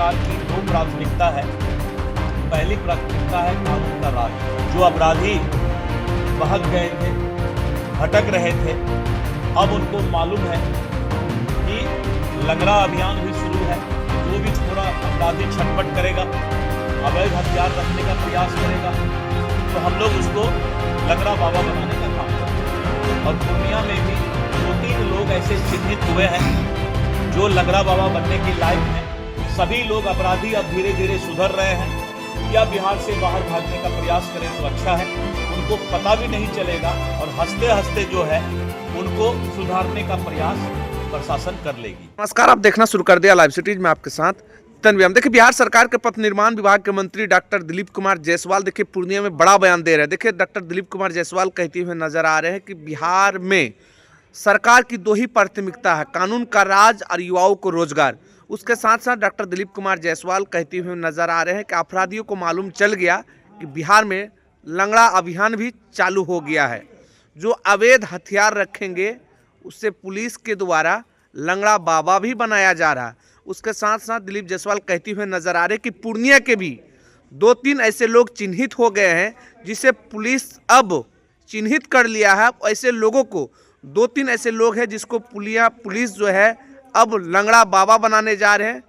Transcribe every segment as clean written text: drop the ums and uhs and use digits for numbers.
सरकार की दो प्राथमिकता है। पहली प्राथमिकता है कानून का राज। जो अपराधी बहक गए थे, भटक रहे थे, अब उनको मालूम है कि लंगड़ा अभियान भी शुरू है। जो भी थोड़ा अपराधी छटपट करेगा, अवैध हथियार रखने का प्रयास करेगा, तो हम लोग उसको लंगड़ा बाबा बनाने का काम करेंगे। और पूर्णिया में भी 2-3 लोग ऐसे चिन्हित हुए हैं जो लंगड़ा बाबा बनने के लायक हैं। सभी लोग अपराधी अब धीरे धीरे सुधर रहे हैं या बिहार से बाहर भागने का प्रयास करें तो अच्छा है, उनको पता भी नहीं चलेगा और हंसते हंसते जो है उनको सुधारने का प्रयास प्रशासन कर लेगी। नमस्कार, आप देखना शुरू कर दिया लाइव सिटीज में आपके साथ तनवीर। देखिए, बिहार सरकार के पथ निर्माण विभाग के मंत्री डॉक्टर दिलीप कुमार जायसवाल देखिए पूर्णिया में बड़ा बयान दे रहे हैं। देखिए, डॉक्टर दिलीप कुमार जायसवाल कहते हुए नजर आ रहे हैं कि बिहार में सरकार की दो ही प्राथमिकता है, कानून का राज और युवाओं को रोजगार। उसके साथ साथ डॉक्टर दिलीप कुमार जायसवाल कहते हुए नजर आ रहे हैं कि अपराधियों को मालूम चल गया कि बिहार में लंगड़ा अभियान भी चालू हो गया है। जो अवैध हथियार रखेंगे उससे पुलिस के द्वारा लंगड़ा बाबा भी बनाया जा रहा है। उसके साथ साथ दिलीप जायसवाल कहते हुए नजर आ रहे हैं कि पूर्णिया के भी 2-3 ऐसे लोग चिन्हित हो गए हैं जिसे पुलिस अब चिन्हित कर लिया है। ऐसे लोगों को 2-3 ऐसे लोग हैं जिसको पुलिस जो है अब लंगड़ा बाबा बनाने जा रहे हैं।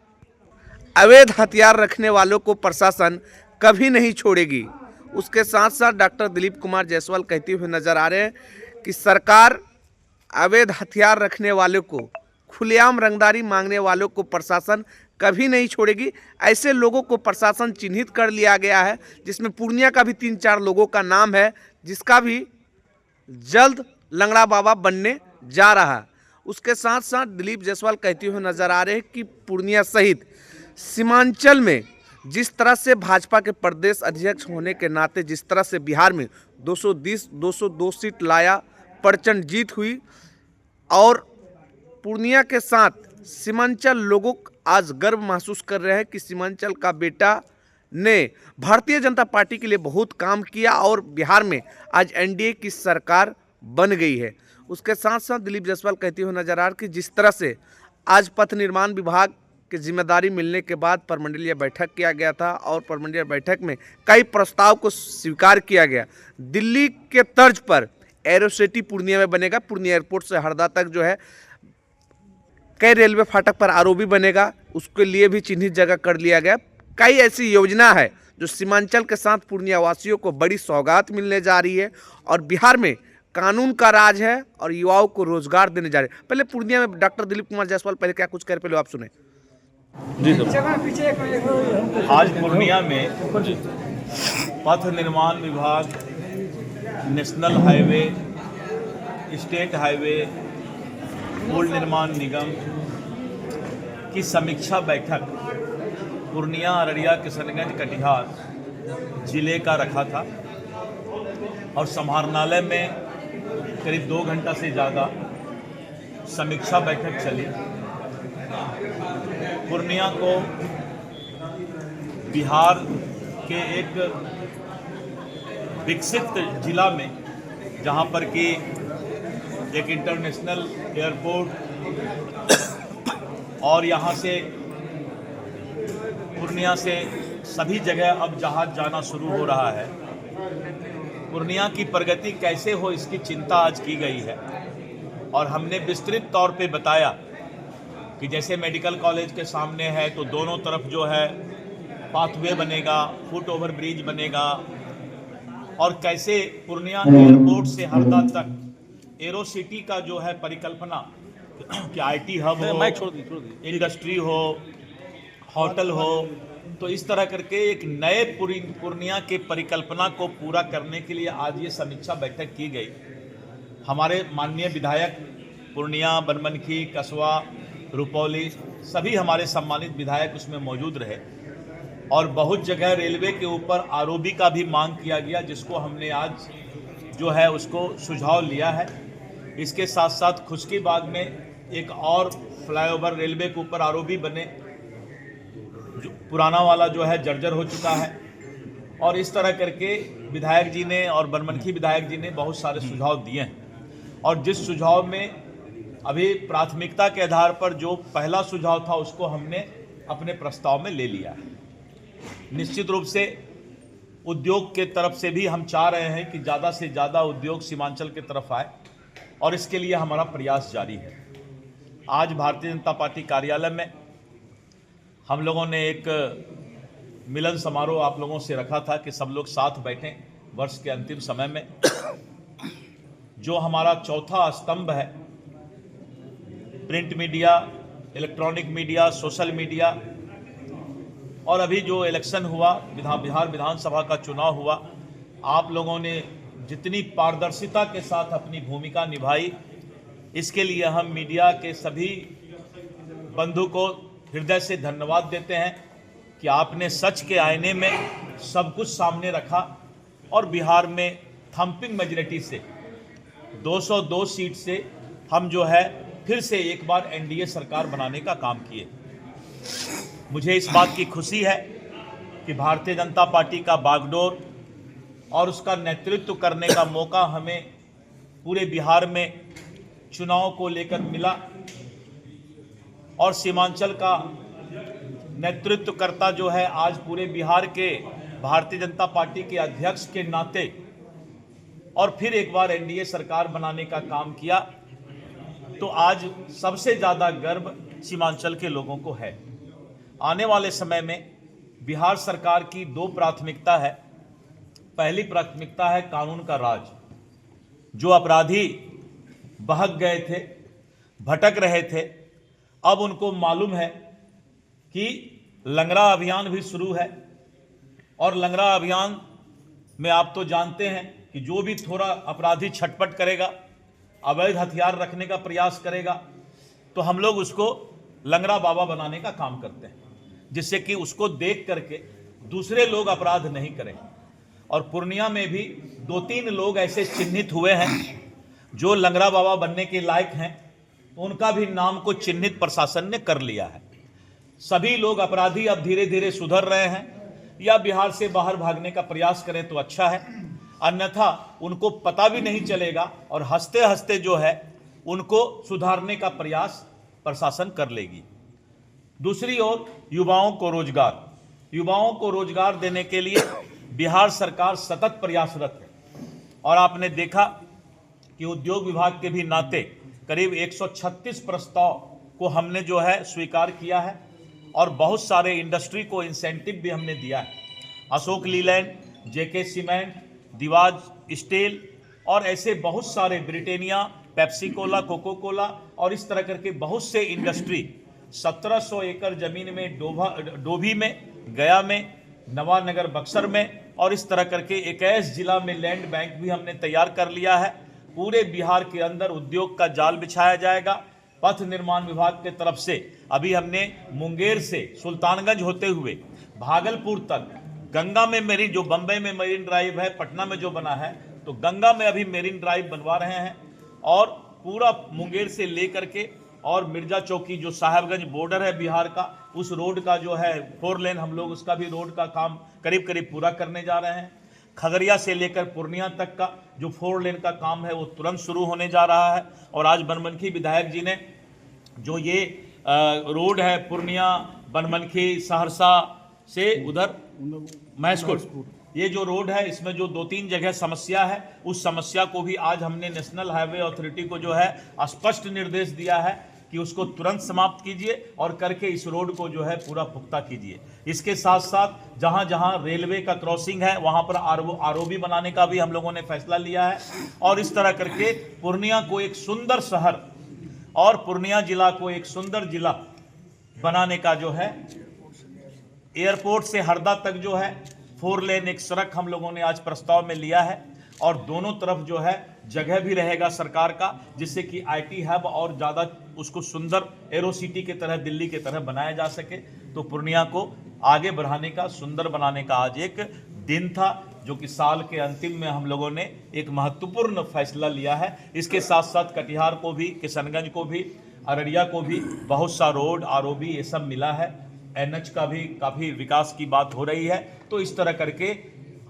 अवैध हथियार रखने वालों को प्रशासन कभी नहीं छोड़ेगी। उसके साथ साथ डॉक्टर दिलीप कुमार जायसवाल कहते हुए नजर आ रहे हैं कि सरकार अवैध हथियार रखने वालों को, खुलेआम रंगदारी मांगने वालों को प्रशासन कभी नहीं छोड़ेगी। ऐसे लोगों को प्रशासन चिन्हित कर लिया गया है, जिसमें पूर्णिया का भी 3-4 लोगों का नाम है, जिसका भी जल्द लंगड़ा बाबा बनने जा रहा है। उसके साथ साथ दिलीप जायसवाल कहते हुए नजर आ रहे हैं कि पूर्णिया सहित सीमांचल में जिस तरह से भाजपा के प्रदेश अध्यक्ष होने के नाते जिस तरह से बिहार में 202 सीट लाया, प्रचंड जीत हुई और पूर्णिया के साथ सीमांचल लोगों आज गर्व महसूस कर रहे हैं कि सीमांचल का बेटा ने भारतीय जनता पार्टी के लिए बहुत काम किया और बिहार में आज एनडीए की सरकार बन गई है। उसके साथ साथ दिलीप जायसवाल कहते हुए नजर आ रहे कि जिस तरह से आज पथ निर्माण विभाग की जिम्मेदारी मिलने के बाद प्रमंडलीय बैठक किया गया था और प्रमंडलीय बैठक में कई प्रस्ताव को स्वीकार किया गया। दिल्ली के तर्ज पर एरोसिटी पूर्णिया में बनेगा। पूर्णिया एयरपोर्ट से हरदा तक जो है कई रेलवे फाटक पर आरओबी बनेगा, उसके लिए भी चिन्हित जगह कर लिया गया। कई ऐसी योजना है जो सीमांचल के साथ पूर्णिया वासियों को बड़ी सौगात मिलने जा रही है और बिहार में कानून का राज है और युवाओं को रोजगार देने जा रहे हैं। पहले पूर्णिया में डॉक्टर दिलीप कुमार जायसवाल पहले क्या कुछ कर, पहले आप सुने। जी आज पूर्णिया में पथ निर्माण विभाग, नेशनल हाईवे, स्टेट हाईवे, पुल निर्माण निगम की समीक्षा बैठक पूर्णिया, अररिया, किशनगंज, कटिहार जिले का रखा था और समाहरणालय में करीब 2 घंटा से ज़्यादा समीक्षा बैठक चली। पूर्णिया को बिहार के एक विकसित जिला में, जहां पर कि एक इंटरनेशनल एयरपोर्ट और यहां से पूर्णिया से सभी जगह अब जहाज जाना शुरू हो रहा है। पूर्णिया की प्रगति कैसे हो इसकी चिंता आज की गई है और हमने विस्तृत तौर पे बताया कि जैसे मेडिकल कॉलेज के सामने है तो दोनों तरफ जो है पाथवे बनेगा, फुट ओवर ब्रिज बनेगा और कैसे पूर्णिया एयरपोर्ट से हरदा तक एरोसिटी का जो है परिकल्पना कि आईटी हब हो, इंडस्ट्री हो, होटल हो, तो इस तरह करके एक नए पूर्णिया के परिकल्पना को पूरा करने के लिए आज ये समीक्षा बैठक की गई। हमारे माननीय विधायक पूर्णिया, बनमनखी, कसवा, रुपौली सभी हमारे सम्मानित विधायक उसमें मौजूद रहे और बहुत जगह रेलवे के ऊपर आरओबी का भी मांग किया गया, जिसको हमने आज जो है उसको सुझाव लिया है। इसके साथ साथ खुशकीबाग में एक और फ्लाईओवर रेलवे के ऊपर आरओबी बने, जो पुराना वाला जो है जर्जर हो चुका है और इस तरह करके विधायक जी ने और बनमनखी विधायक जी ने बहुत सारे सुझाव दिए हैं और जिस सुझाव में अभी प्राथमिकता के आधार पर जो पहला सुझाव था उसको हमने अपने प्रस्ताव में ले लिया है। निश्चित रूप से उद्योग के तरफ से भी हम चाह रहे हैं कि ज़्यादा से ज़्यादा उद्योग सीमांचल की तरफ आए और इसके लिए हमारा प्रयास जारी है। आज भारतीय जनता पार्टी कार्यालय में हम लोगों ने एक मिलन समारोह आप लोगों से रखा था कि सब लोग साथ बैठें वर्ष के अंतिम समय में। जो हमारा चौथा स्तंभ है, print media, electronic media, social media, और अभी जो इलेक्शन हुआ, बिहार विधानसभा का चुनाव हुआ, आप लोगों ने जितनी पारदर्शिता के साथ अपनी भूमिका निभाई, इसके लिए हम मीडिया के सभी बंधु को हृदय से धन्यवाद देते हैं कि आपने सच के आईने में सब कुछ सामने रखा और बिहार में थंपिंग मेजॉरिटी से 202 सीट से हम जो है फिर से एक बार एनडीए सरकार बनाने का काम किए। मुझे इस बात की खुशी है कि भारतीय जनता पार्टी का बागडोर और उसका नेतृत्व करने का मौका हमें पूरे बिहार में चुनाव को लेकर मिला और सीमांचल का नेतृत्व करता जो है आज पूरे बिहार के भारतीय जनता पार्टी के अध्यक्ष के नाते और फिर एक बार एनडीए सरकार बनाने का काम किया, तो आज सबसे ज़्यादा गर्व सीमांचल के लोगों को है। आने वाले समय में बिहार सरकार की दो प्राथमिकता है। पहली प्राथमिकता है कानून का राज। जो अपराधी बहक गए थे, भटक रहे थे, अब उनको मालूम है कि लंगड़ा अभियान भी शुरू है और लंगड़ा अभियान में आप तो जानते हैं कि जो भी थोड़ा अपराधी छटपट करेगा, अवैध हथियार रखने का प्रयास करेगा, तो हम लोग उसको लंगड़ा बाबा बनाने का काम करते हैं, जिससे कि उसको देख करके दूसरे लोग अपराध नहीं करें। और पूर्णिया में भी 2-3 लोग ऐसे चिन्हित हुए हैं जो लंगड़ा बाबा बनने के लायक हैं, तो उनका भी नाम को चिन्हित प्रशासन ने कर लिया है। सभी लोग अपराधी अब धीरे धीरे सुधर रहे हैं या बिहार से बाहर भागने का प्रयास करें तो अच्छा है, अन्यथा उनको पता भी नहीं चलेगा और हंसते हंसते जो है उनको सुधारने का प्रयास प्रशासन कर लेगी। दूसरी ओर युवाओं को रोजगार देने के लिए बिहार सरकार सतत प्रयासरत है और आपने देखा कि उद्योग विभाग के भी नाते करीब 136 प्रस्ताव को हमने जो है स्वीकार किया है और बहुत सारे इंडस्ट्री को इंसेंटिव भी हमने दिया है। अशोक लीलैंड, जेके सीमेंट, दिवाज स्टील और ऐसे बहुत सारे, ब्रिटेनिया, पेप्सी कोला, कोको कोला और इस तरह करके बहुत से इंडस्ट्री 1700 एकड़ जमीन में डोभी में, गया में, नवानगर बक्सर में और इस तरह करके 21 जिला में लैंड बैंक भी हमने तैयार कर लिया है। पूरे बिहार के अंदर उद्योग का जाल बिछाया जाएगा। पथ निर्माण विभाग के तरफ से अभी हमने मुंगेर से सुल्तानगंज होते हुए भागलपुर तक, गंगा में मेरी जो बम्बई में मेरीन ड्राइव है, पटना में जो बना है, तो गंगा में अभी मेरीन ड्राइव बनवा रहे हैं और पूरा मुंगेर से लेकर के और मिर्जा चौकी जो साहेबगंज बॉर्डर है बिहार का, उस रोड का जो है 4 लेन हम लोग उसका भी रोड का काम करीब करीब पूरा करने जा रहे हैं। खगड़िया से लेकर पूर्णिया तक का जो 4 लेन का काम है वो तुरंत शुरू होने जा रहा है। और आज बनमनखी विधायक जी ने जो ये रोड है पूर्णिया, बनमनखी, सहरसा से उधर महसकुट, ये जो रोड है इसमें जो 2-3 जगह समस्या है, उस समस्या को भी आज हमने नेशनल हाईवे अथॉरिटी को जो है स्पष्ट निर्देश दिया है कि उसको तुरंत समाप्त कीजिए और करके इस रोड को जो है पूरा पुख्ता कीजिए। इसके साथ साथ जहां जहां रेलवे का क्रॉसिंग है वहां पर आरओबी बनाने का भी हम लोगों ने फैसला लिया है और इस तरह करके पूर्णिया को एक सुंदर शहर और पूर्णिया जिला को एक सुंदर जिला बनाने का जो है, एयरपोर्ट से हरदा तक जो है 4 लेन एक सड़क हम लोगों ने आज प्रस्ताव में लिया है और दोनों तरफ जो है जगह भी रहेगा सरकार का, जिससे कि आईटी हब और ज़्यादा उसको सुंदर एरो सिटी की तरह, दिल्ली की तरह बनाया जा सके। तो पूर्णिया को आगे बढ़ाने का, सुंदर बनाने का आज एक दिन था जो कि साल के अंतिम में हम लोगों ने एक महत्वपूर्ण फैसला लिया है। इसके साथ साथ कटिहार को भी, किशनगंज को भी, अररिया को भी बहुत सा रोड, आरओबी ये सब मिला है। एनएच का भी काफ़ी विकास की बात हो रही है। तो इस तरह करके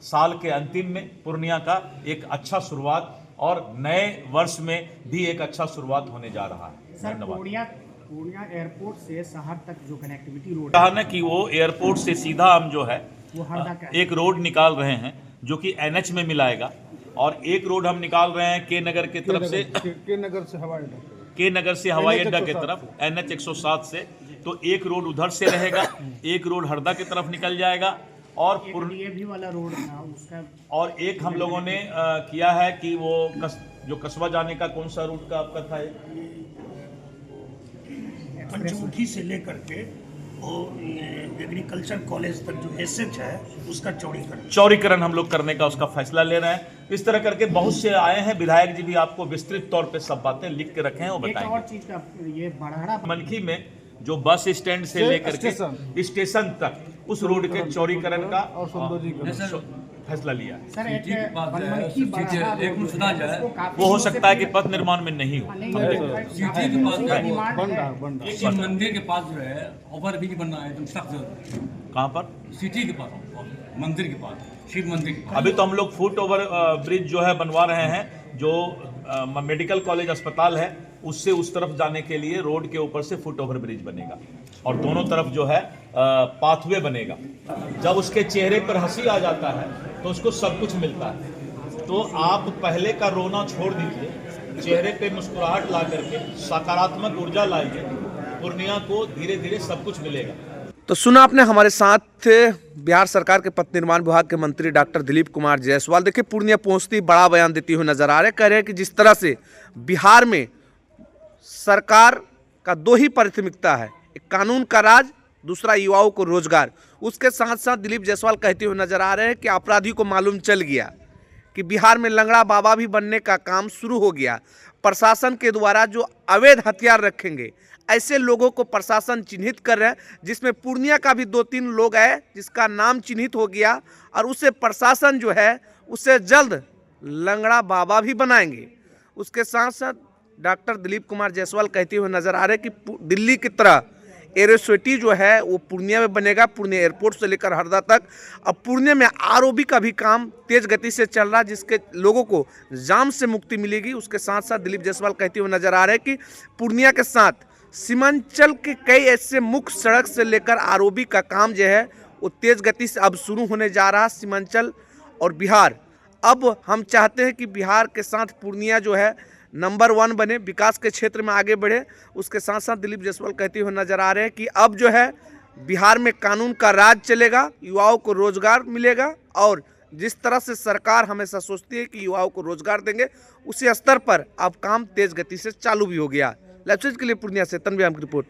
साल के अंतिम में पूर्णिया का एक अच्छा शुरुआत और नए वर्ष में भी एक अच्छा शुरुआत होने जा रहा है। सर, धन्यवाद। पूर्णिया एयरपोर्ट से शहर तक जो कनेक्टिविटी रोड कहा ना कि वो एयरपोर्ट से सीधा हम जो है वो हरदा का है। एक रोड निकाल रहे हैं जो कि एनएच में मिलाएगा, और एक रोड हम निकाल रहे हैं के नगर की तरफ से, के नगर से हवाई अड्डा, के नगर से हवाई अड्डा की 107 तरफ NH 107 से। तो एक रोड उधर से रहेगा, एक रोड हरदा की तरफ निकल जाएगा, और डीएवी वाला रोड था उसका। और एक हम लोगों ने किया है कि वो जो कस्बा जाने का कौन सा रूट का आपका था, पंचमुखी से लेकर के वो एग्रीकल्चर कॉलेज तक जो एसएच है उसका चौड़ीकरण हम लोग करने का उसका फैसला ले रहे हैं। इस तरह करके बहुत से आए हैं, विधायक जी भी आपको विस्तृत तौर पे सब बातें लिख के रखे हैं, वो एक और बताएंगे। चीज का ये बढ़ाड़ा मनखी में जो बस स्टैंड से लेकर के स्टेशन तक उस रोड के चौड़ीकरण का और सुंदर जी का फैसला लिया है। सर एक बनमनखी बढ़ाड़ा एक मिनट सुना जाए, उसको काफी वो हो दिनों से सकता है कि पथ निर्माण में नहीं हो। नहीं, सिटी के पास उसका डिमांड बन रहा है। बन रहा शिव मंदिर के पास जो है ओवरब्रिज बनना है एकदम सख्त। कहाँ पर? सिटी के पास, मंदिर के पास, शिव मंदिर के पास। अभी तो हम लोग फुट ओवर ब्रिज जो है बनवा रहे हैं, जो मेडिकल कॉलेज अस्पताल है उससे उस तरफ जाने के लिए रोड के ऊपर से फुट ओवर ब्रिज बनेगा, और दोनों तरफ जो है पाथवे बनेगा। जब उसके चेहरे पर हंसी आ जाता है तो उसको सब कुछ मिलता है। तो आप पहले का रोना छोड़ दीजिए, चेहरे पे मुस्कुराहट ला करके सकारात्मक ऊर्जा लाइए, पूर्णिया को धीरे धीरे सब कुछ मिलेगा। तो सुना आपने, हमारे साथ बिहार सरकार के पथ निर्माण विभाग के मंत्री डॉक्टर दिलीप कुमार जायसवाल देखिए पूर्णिया पहुंचती बड़ा बयान देते हुए नजर आ रहे, कह रहे हैं कि जिस तरह से बिहार में सरकार का दो ही प्राथमिकता है, एक कानून का राज, दूसरा युवाओं को रोजगार। उसके साथ साथ दिलीप जायसवाल कहते हुए नजर आ रहे हैं कि अपराधी को मालूम चल गया कि बिहार में लंगड़ा बाबा भी बनने का काम शुरू हो गया। प्रशासन के द्वारा जो अवैध हथियार रखेंगे ऐसे लोगों को प्रशासन चिन्हित कर रहे हैं, जिसमें पूर्णिया का भी 2-3 लोग है जिसका नाम चिन्हित हो गया, और उसे प्रशासन जो है उसे जल्द लंगड़ा बाबा भी बनाएंगे। उसके साथ साथ डॉक्टर दिलीप कुमार जायसवाल कहते हुए नजर आ रहे हैं कि दिल्ली की तरह एयरसिटी जो है वो पूर्णिया में बनेगा, पूर्णिया एयरपोर्ट से लेकर हरदा तक। अब पूर्णिया में आरओबी का भी काम तेज गति से चल रहा है, जिसके लोगों को जाम से मुक्ति मिलेगी। उसके साथ साथ दिलीप जायसवाल कहते हुए नजर आ रहे हैं कि पूर्णिया के साथ सीमांचल के कई ऐसे मुख्य सड़क से लेकर आरओबी का काम जो है वो तेज गति से अब शुरू होने जा रहा है। सीमांचल और बिहार, अब हम चाहते हैं कि बिहार के साथ पूर्णिया जो है नंबर 1 बने, विकास के क्षेत्र में आगे बढ़े। उसके साथ साथ दिलीप जायसवाल कहते हुए नजर आ रहे हैं कि अब जो है बिहार में कानून का राज चलेगा, युवाओं को रोजगार मिलेगा, और जिस तरह से सरकार हमेशा सोचती है कि युवाओं को रोजगार देंगे, उसी स्तर पर अब काम तेज गति से चालू भी हो गया। लाइव के लिए पूर्णिया से तनवीर अहमद की रिपोर्ट।